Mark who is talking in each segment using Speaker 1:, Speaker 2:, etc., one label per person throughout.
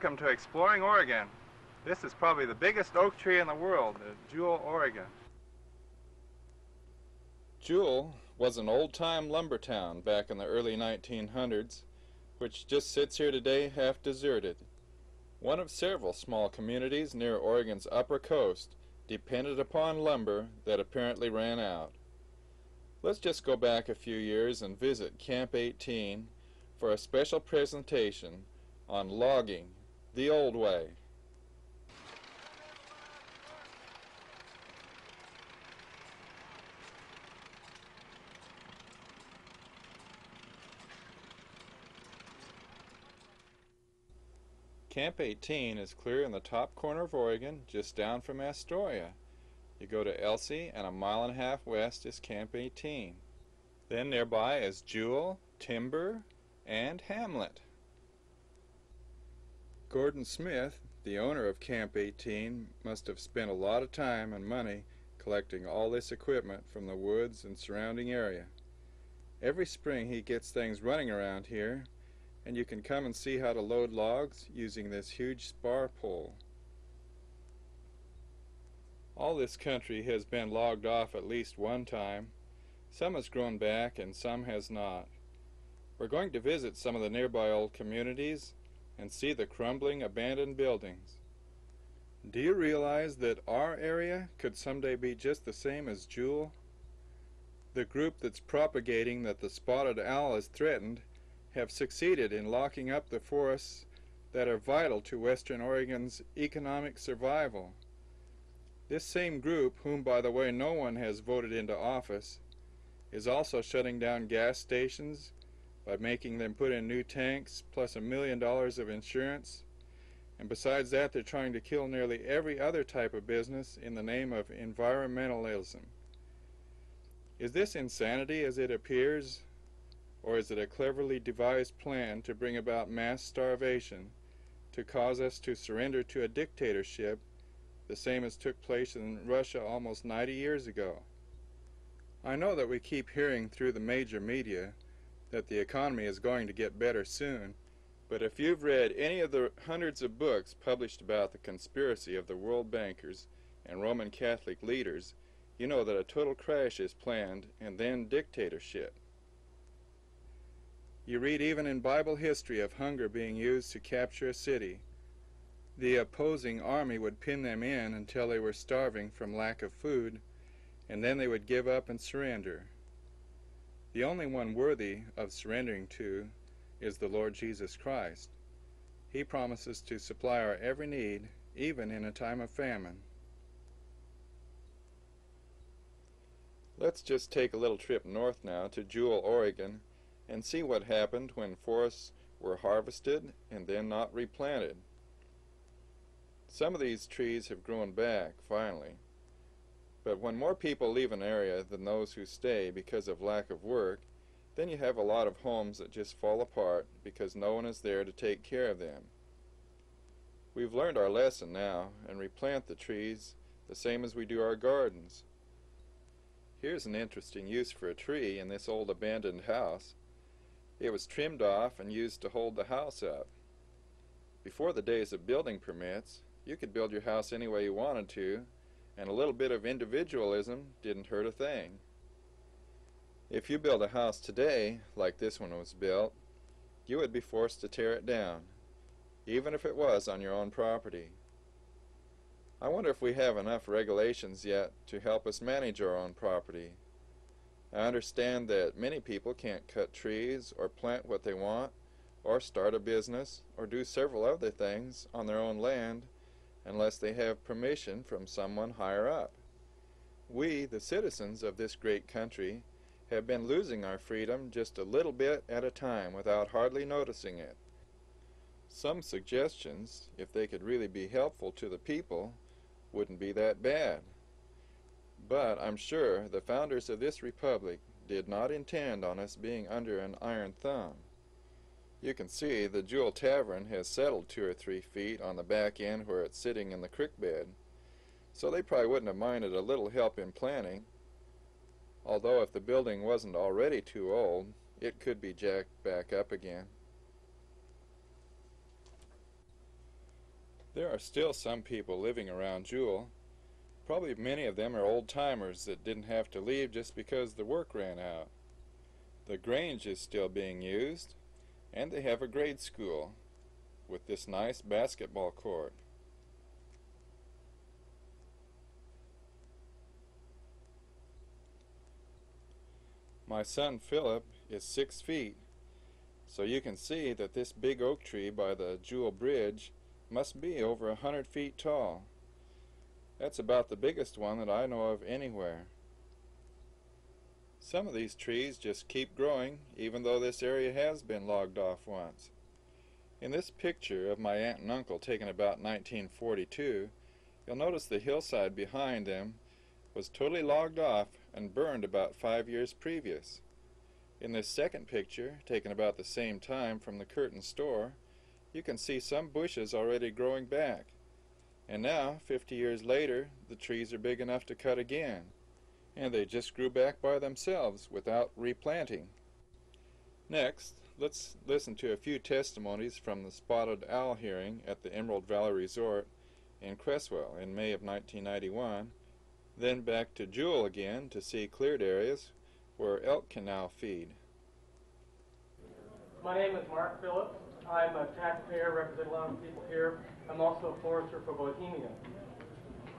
Speaker 1: Welcome to Exploring Oregon. This is probably the biggest oak tree in the world, at Jewell, Oregon.
Speaker 2: Jewell was an old-time lumber town back in the early 1900s, which just sits here today half deserted. One of several small communities near Oregon's upper coast depended upon lumber that apparently ran out. Let's just go back a few years and visit Camp 18 for a special presentation on logging the old way. Camp 18 is clear in the top corner of Oregon, just down from Astoria. You go to Elsie, and a mile and a half west is Camp 18. Then nearby is Jewell, Timber, and Hamlet. Gordon Smith, the owner of Camp 18, must have spent a lot of time and money collecting all this equipment from the woods and surrounding area. Every spring he gets things running around here, and you can come and see how to load logs using this huge spar pole. All this country has been logged off at least one time. Some has grown back and some has not. We're going to visit some of the nearby old communities and see the crumbling abandoned buildings. Do you realize that our area could someday be just the same as Jewell? The group that's propagating that the spotted owl is threatened have succeeded in locking up the forests that are vital to Western Oregon's economic survival. This same group, whom by the way no one has voted into office, is also shutting down gas stations by making them put in new tanks plus $1 million of insurance, and besides that they're trying to kill nearly every other type of business in the name of environmentalism. Is this insanity as it appears, or is it a cleverly devised plan to bring about mass starvation to cause us to surrender to a dictatorship the same as took place in Russia almost 90 years ago? I know that we keep hearing through the major media that the economy is going to get better soon, but if you've read any of the hundreds of books published about the conspiracy of the world bankers and Roman Catholic leaders, you know that a total crash is planned and then dictatorship. You read even in Bible history of hunger being used to capture a city. The opposing army would pin them in until they were starving from lack of food, and then they would give up and surrender. The only one worthy of surrendering to is the Lord Jesus Christ. He promises to supply our every need, even in a time of famine. Let's just take a little trip north now to Jewell, Oregon, and see what happened when forests were harvested and then not replanted. Some of these trees have grown back, finally. But when more people leave an area than those who stay because of lack of work, then you have a lot of homes that just fall apart because no one is there to take care of them. We've learned our lesson now and replant the trees the same as we do our gardens. Here's an interesting use for a tree in this old abandoned house. It was trimmed off and used to hold the house up. Before the days of building permits, you could build your house any way you wanted to, and a little bit of individualism didn't hurt a thing. If you build a house today, like this one was built, you would be forced to tear it down, even if it was on your own property. I wonder if we have enough regulations yet to help us manage our own property. I understand that many people can't cut trees or plant what they want, or start a business, or do several other things on their own land unless they have permission from someone higher up. We, the citizens of this great country, have been losing our freedom just a little bit at a time without hardly noticing it. Some suggestions, if they could really be helpful to the people, wouldn't be that bad. But I'm sure the founders of this republic did not intend on us being under an iron thumb. You can see the Jewell Tavern has settled 2 or 3 feet on the back end where it's sitting in the creek bed, so they probably wouldn't have minded a little help in planting, although if the building wasn't already too old, it could be jacked back up again. There are still some people living around Jewell. Probably many of them are old-timers that didn't have to leave just because the work ran out. The Grange is still being used, and they have a grade school with this nice basketball court. My son Philip is 6 feet, so you can see that this big oak tree by the Jewell Bridge must be over 100 feet tall. That's about the biggest one that I know of anywhere. Some of these trees just keep growing even though this area has been logged off once. In this picture of my aunt and uncle taken about 1942, you'll notice the hillside behind them was totally logged off and burned about 5 years previous. In this second picture, taken about the same time from the Curtin store, you can see some bushes already growing back. And now, 50 years later, the trees are big enough to cut again. And they just grew back by themselves without replanting. Next, let's listen to a few testimonies from the spotted owl hearing at the Emerald Valley Resort in Cresswell in May of 1991, then back to Jewell again to see cleared areas where elk can now feed.
Speaker 3: My name is Mark Phillips. I'm a taxpayer, represent a lot of people here. I'm also a forester for Bohemia.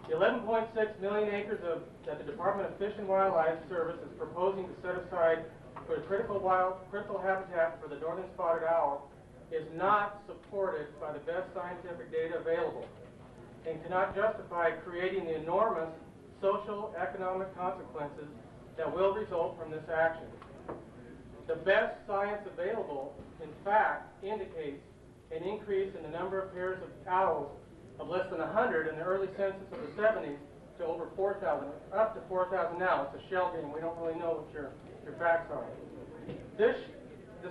Speaker 3: The 11.6 million acres that the Department of Fish and Wildlife Service is proposing to set aside for the critical habitat for the northern spotted owl is not supported by the best scientific data available and cannot justify creating the enormous social, economic consequences that will result from this action. The best science available, in fact, indicates an increase in the number of pairs of owls of less than 100 in the early census of the 70s to over 4,000, up to 4,000 now. It's a shell game. We don't really know what your facts are. The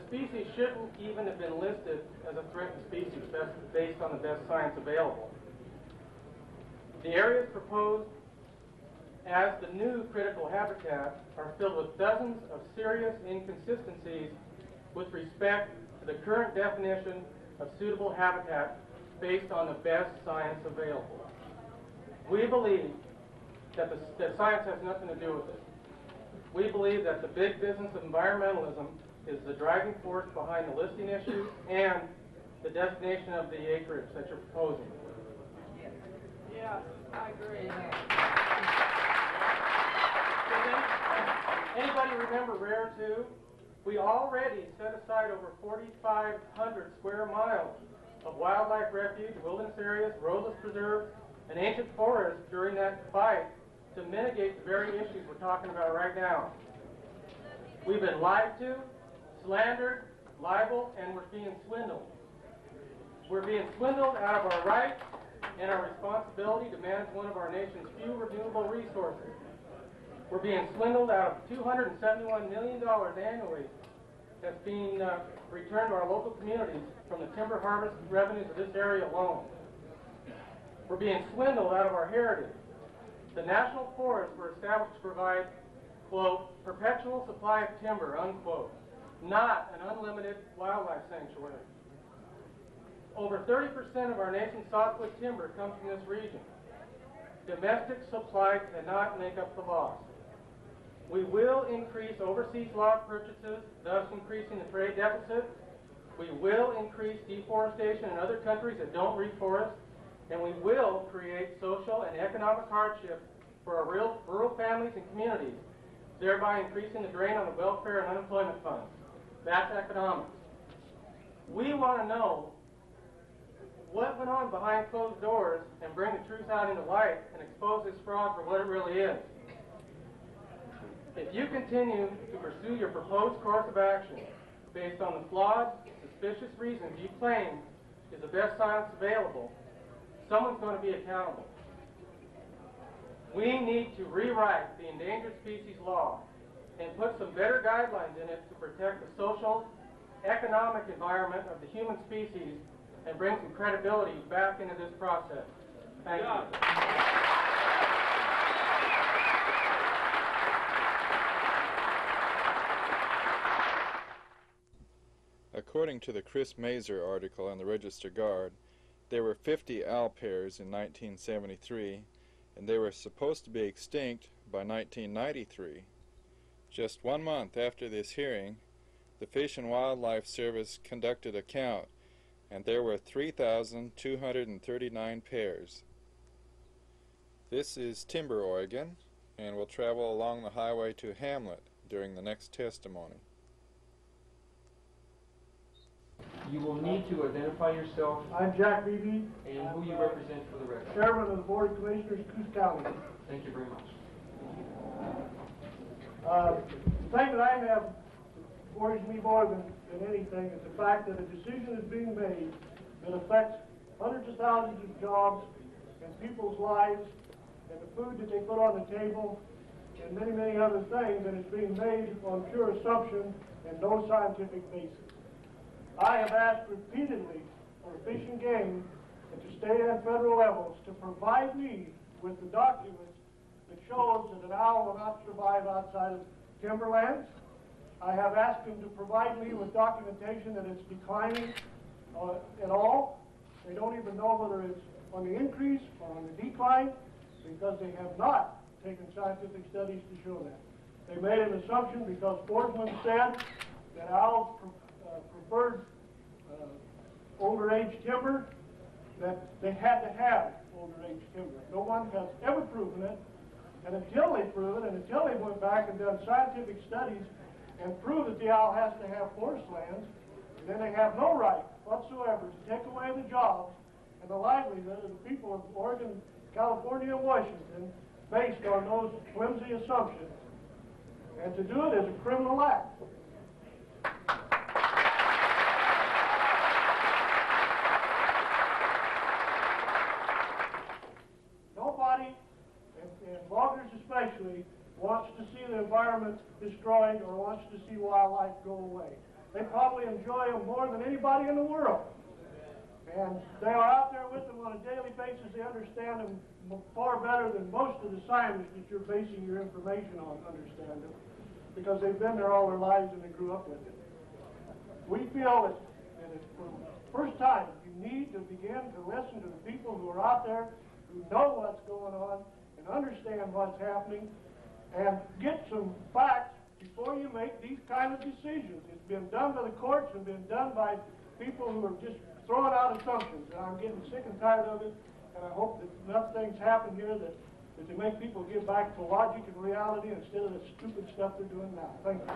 Speaker 3: species shouldn't even have been listed as a threatened species based on the best science available. The areas proposed as the new critical habitat are filled with dozens of serious inconsistencies with respect to the current definition of suitable habitat based on the best science available. We believe that science has nothing to do with it. We believe that the big business of environmentalism is the driving force behind the listing issue and the designation of the acreage that you're proposing.
Speaker 4: Yeah, I agree.
Speaker 3: Anybody remember Rare 2? We already set aside over 4,500 square miles of wildlife refuge, wilderness areas, roadless preserves, and ancient forests during that fight to mitigate the very issues we're talking about right now. We've been lied to, slandered, libeled, and we're being swindled. We're being swindled out of our rights and our responsibility to manage one of our nation's few renewable resources. We're being swindled out of $271 million annually that's being returned to our local communities from the timber harvest revenues of this area alone. We're being swindled out of our heritage. The national forests were established to provide, quote, perpetual supply of timber, unquote, not an unlimited wildlife sanctuary. Over 30% of our nation's softwood timber comes from this region. Domestic supply cannot make up the loss. We will increase overseas log purchases, thus increasing the trade deficit. We will increase deforestation in other countries that don't reforest, and we will create social and economic hardship for our rural families and communities, thereby increasing the drain on the welfare and unemployment funds. That's economics. We want to know what went on behind closed doors and bring the truth out into light and expose this fraud for what it really is. If you continue to pursue your proposed course of action based on the flawed, suspicious reasons you claim is the best science available, someone's going to be accountable. We need to rewrite the Endangered Species Law and put some better guidelines in it to protect the social, economic environment of the human species and bring some credibility back into this process. Thank you.
Speaker 2: According to the Chris Mazer article in the Register Guard, There were 50 owl pairs in 1973, and they were supposed to be extinct by 1993. Just 1 month after this hearing, the Fish and Wildlife Service conducted a count, and there were 3,239 pairs. This is Timber, Oregon, and we'll travel along the highway to Hamlet during the next testimony.
Speaker 5: You will need to identify yourself
Speaker 6: I'm Jack Reeves,
Speaker 5: and who you represent for the record.
Speaker 6: Chairman of the Board of Commissioners, Coos County.
Speaker 5: Thank you very much.
Speaker 6: The thing that I have worries me more than anything is the fact that a decision is being made that affects hundreds of thousands of jobs and people's lives and the food that they put on the table and many, many other things, and it's being made on pure assumption and no scientific basis. I have asked repeatedly for Fish and Game at the state and federal levels to provide me with the documents that shows that an owl will not survive outside of timberlands. I have asked them to provide me with documentation that it's declining at all. They don't even know whether it's on the increase or on the decline because they have not taken scientific studies to show that. They made an assumption because Boardman said that owls preferred older age timber, that they had to have older age timber. No one has ever proven it, and until they prove it, and until they went back and done scientific studies and prove that the owl has to have forest lands, then they have no right whatsoever to take away the jobs and the livelihood of the people of Oregon, California, and Washington based on those flimsy assumptions. And to do it is a criminal act. Nobody, and loggers especially, wants to see the environment destroyed or wants to see wildlife go away. They probably enjoy them more than anybody in the world. And they are out there with them on a daily basis. They understand them far better than most of the scientists that you're basing your information on understand them, because they've been there all their lives and they grew up with it. We feel that for the first time, you need to begin to listen to the people who are out there, who know what's going on and understand what's happening, and get some facts before you make these kind of decisions. It's been done by the courts and been done by people who are just throwing out assumptions, and I'm getting sick and tired of it, and I hope that enough things happen here that they make people get back to logic and reality instead of the stupid stuff they're doing now. Thank you.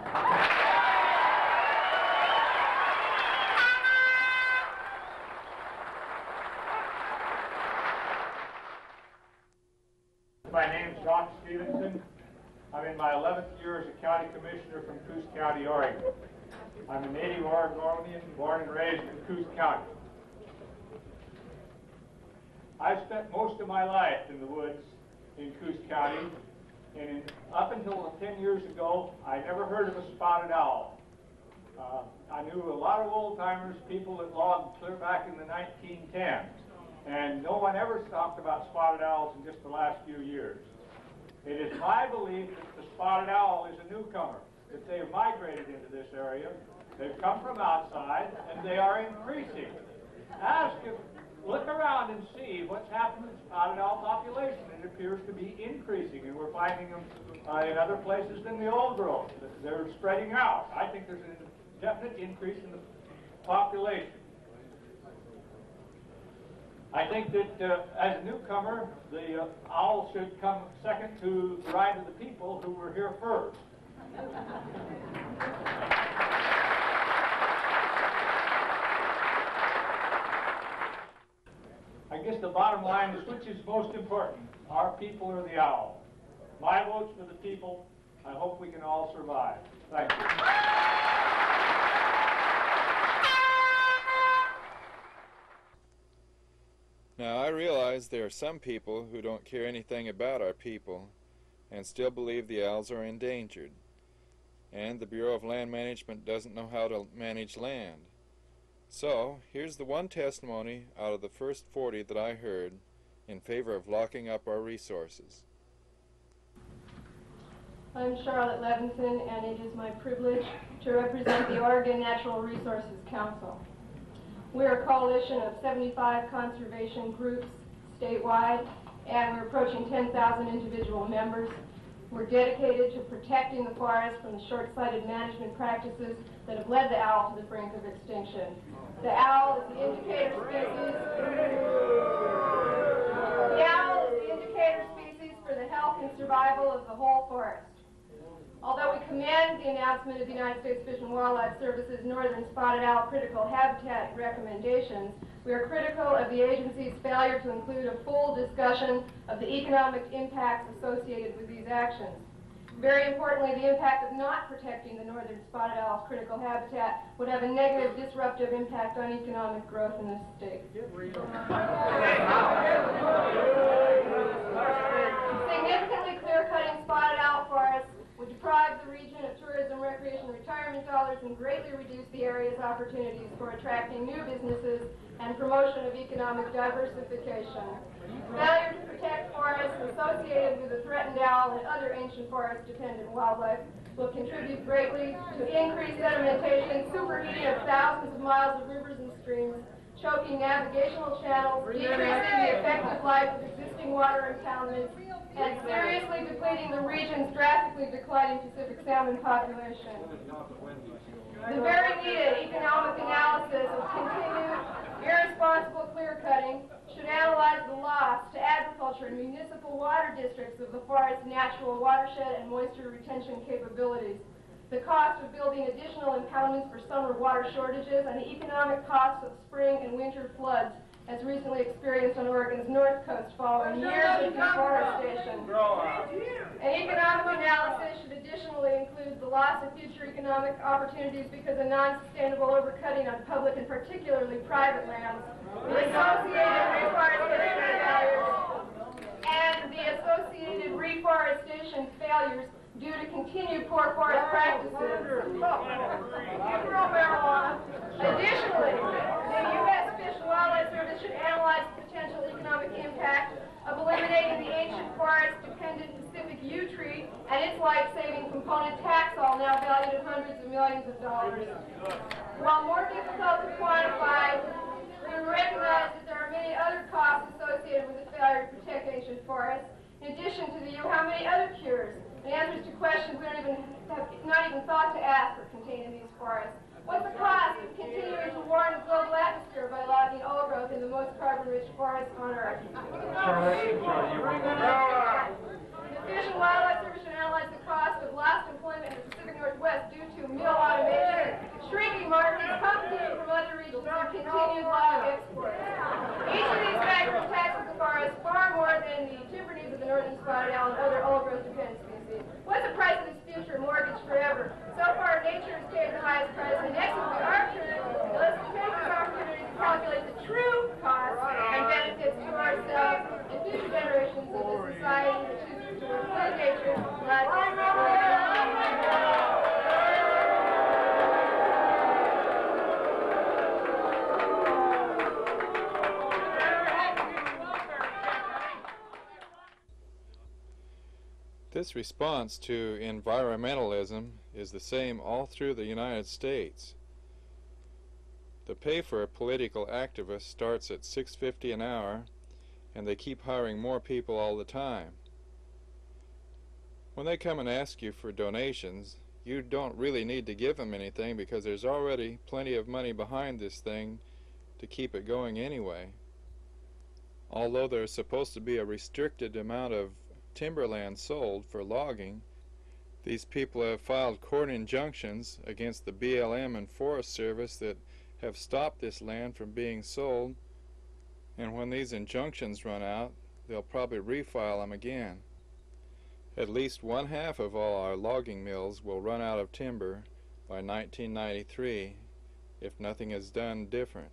Speaker 7: My name's Doc Stevenson. I'm in my 11th year as a county commissioner from Coos County, Oregon. I'm a native Oregonian, born and raised in Coos County. I've spent most of my life in the woods in Coos County, and up until 10 years ago, I never heard of a spotted owl. I knew a lot of old-timers, people that logged clear back in the 1910s, and no one ever talked about spotted owls in just the last few years. It is my belief that the spotted owl is a newcomer, that they have migrated into this area. They've come from outside, and they are increasing. Look around and see what's happened to the spotted owl population. It appears to be increasing, and we're finding them in other places than the old growth. They're spreading out. I think there's a definite increase in the population. I think that as a newcomer, the owl should come second to the right of the people who were here first. I guess the bottom line is, which is most important, our people or the owl? My vote's for the people. I hope we can all survive. Thank you.
Speaker 2: Now, I realize there are some people who don't care anything about our people and still believe the owls are endangered, and the Bureau of Land Management doesn't know how to manage land. So, here's the one testimony out of the first 40 that I heard in favor of locking up our resources.
Speaker 8: I'm Charlotte Levinson, and it is my privilege to represent the Oregon Natural Resources Council. We're a coalition of 75 conservation groups statewide, and we're approaching 10,000 individual members. We're dedicated to protecting the forest from the short-sighted management practices that have led the owl to the brink of extinction. The owl is the indicator species. The owl is the indicator species for the health and survival of the whole forest. Although we commend the announcement of the United States Fish and Wildlife Service's northern spotted owl critical habitat recommendations, we are critical of the agency's failure to include a full discussion of the economic impacts associated with these actions. Very importantly, the impact of not protecting the northern spotted owl's critical habitat would have a negative disruptive impact on economic growth in this state. Significantly clear-cutting spotted owl forests would deprive the region of tourism, recreation, and retirement dollars and greatly reduce the area's opportunities for attracting new businesses and promotion of economic diversification. Failure to protect forests associated with the threatened owl and other ancient forest-dependent wildlife will contribute greatly to increased sedimentation, superheating of thousands of miles of rivers and streams, choking navigational channels, decreasing the effective life of existing water impoundments, and seriously depleting the region's drastically declining Pacific salmon population. The very needed economic analysis of continued irresponsible clear-cutting should analyze the loss to agriculture and municipal water districts of the forest's natural watershed and moisture retention capabilities, the cost of building additional impoundments for summer water shortages, and the economic costs of spring and winter floods as recently experienced on Oregon's north coast following years of deforestation. An economic analysis should additionally include the loss of future economic opportunities because of non-sustainable overcutting on public and particularly private lands, the associated reforestation failures, and the associated reforestation failures due to continued poor forest practices. Additionally, the U.S. Fish and Wildlife Service should analyze the potential economic impact of eliminating the ancient forest-dependent Pacific yew tree and its life-saving component taxol, now valued at hundreds of millions of dollars. While more difficult to quantify, we recognize that there are many other costs associated with the failure to protect ancient forests. In addition to the yew, how many other cures and answers to questions we have not even thought to ask are contained in these forests? What's the cost of continuing to warm the global atmosphere by logging old growth in the most carbon-rich forests on Earth? The Fish and Wildlife Service should analyze the cost of lost employment in the Pacific Northwest due to mill automation, shrinking markets, competition from other regions, and continued log exports. Each of these factors taxes the forest far more than the timber needs of the northern spotted owl and other old-growth dependent species. What's the price of this future mortgage forever? So far, nature has paid the highest price, and next will be our turn. Now let's take this opportunity to calculate the true cost and benefits to ourselves and future generations of the society that chooses to include nature, not
Speaker 2: This response to environmentalism is the same all through the United States. The pay for a political activist starts at $6.50 an hour, and they keep hiring more people all the time. When they come and ask you for donations, you don't really need to give them anything because there's already plenty of money behind this thing to keep it going anyway. Although there's supposed to be a restricted amount of timberland sold for logging, these people have filed court injunctions against the BLM and Forest Service that have stopped this land from being sold, and when these injunctions run out, they'll probably refile them again. At least 1/2 of all our logging mills will run out of timber by 1993 if nothing is done different.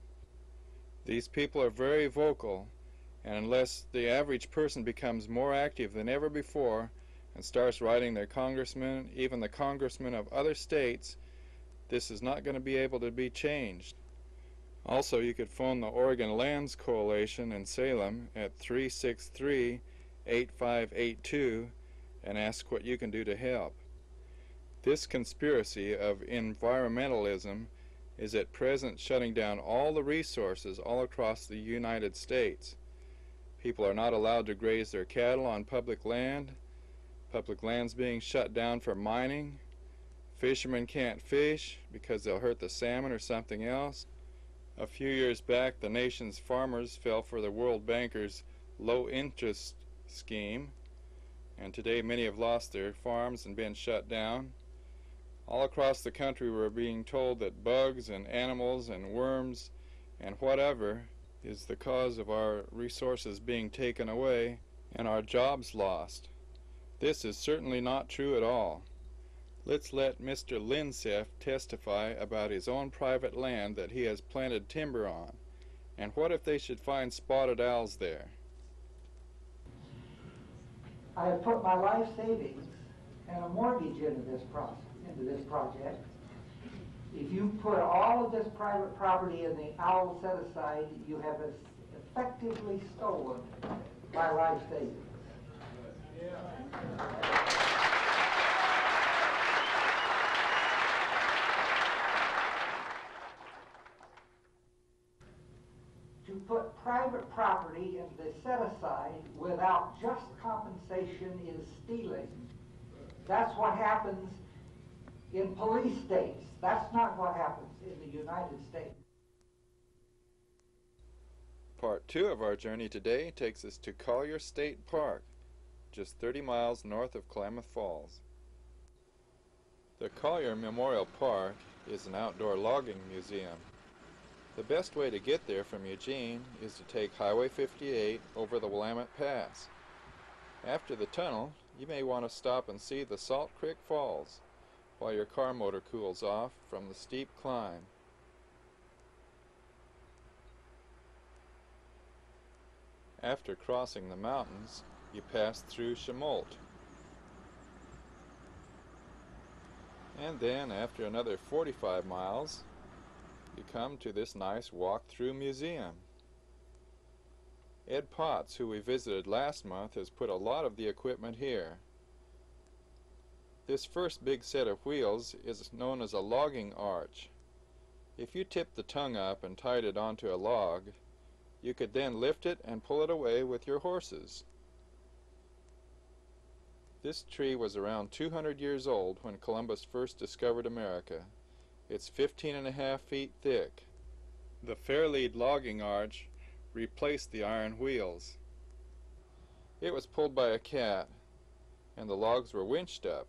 Speaker 2: These people are very vocal, and unless the average person becomes more active than ever before and starts writing their congressmen, even the congressmen of other states, this is not going to be able to be changed. Also, you could phone the Oregon Lands Coalition in Salem at 363-8582 and ask what you can do to help. This conspiracy of environmentalism is at present shutting down all the resources all across the United States. People are not allowed to graze their cattle on public land. Public land's being shut down for mining. Fishermen can't fish because they'll hurt the salmon or something else. A few years back, the nation's farmers fell for the World Banker's low-interest scheme, and today many have lost their farms and been shut down. All across the country we're being told that bugs and animals and worms and whatever is the cause of our resources being taken away and our jobs lost. This is certainly not true at all. Let's let Mr. Linseth testify about his own private land that he has planted timber on. And what if they should find spotted owls there?
Speaker 9: I have put my life savings and a mortgage into this project. If you put all of this private property in the owl set-aside, you have effectively stolen my life savings. To put private property in the set-aside without just compensation is stealing. That's what happens in police states. That's not what happens in the United States.
Speaker 2: Part 2 of our journey today takes us to Collier State Park, just 30 miles north of Klamath Falls. The Collier Memorial Park is an outdoor logging museum. The best way to get there from Eugene is to take Highway 58 over the Willamette Pass. After the tunnel, you may want to stop and see the Salt Creek Falls while your car motor cools off from the steep climb. After crossing the mountains, you pass through Chemolt. And then, after another 45 miles, you come to this nice walk-through museum. Ed Potts, who we visited last month, has put a lot of the equipment here. This first big set of wheels is known as a logging arch. If you tipped the tongue up and tied it onto a log, you could then lift it and pull it away with your horses. This tree was around 200 years old when Columbus first discovered America. It's 15.5 feet thick. The Fairlead logging arch replaced the iron wheels. It was pulled by a cat, and the logs were winched up.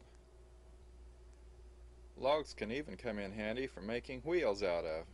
Speaker 2: Logs can even come in handy for making wheels out of.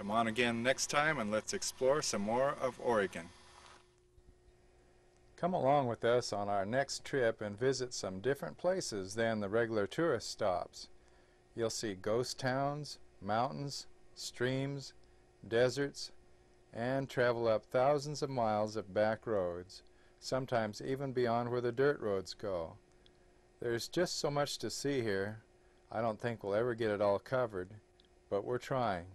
Speaker 1: Come on again next time and let's explore some more of Oregon. Come along with us on our next trip and visit some different places than the regular tourist stops. You'll see ghost towns, mountains, streams, deserts, and travel up thousands of miles of back roads, sometimes even beyond where the dirt roads go. There's just so much to see here. I don't think we'll ever get it all covered, but we're trying.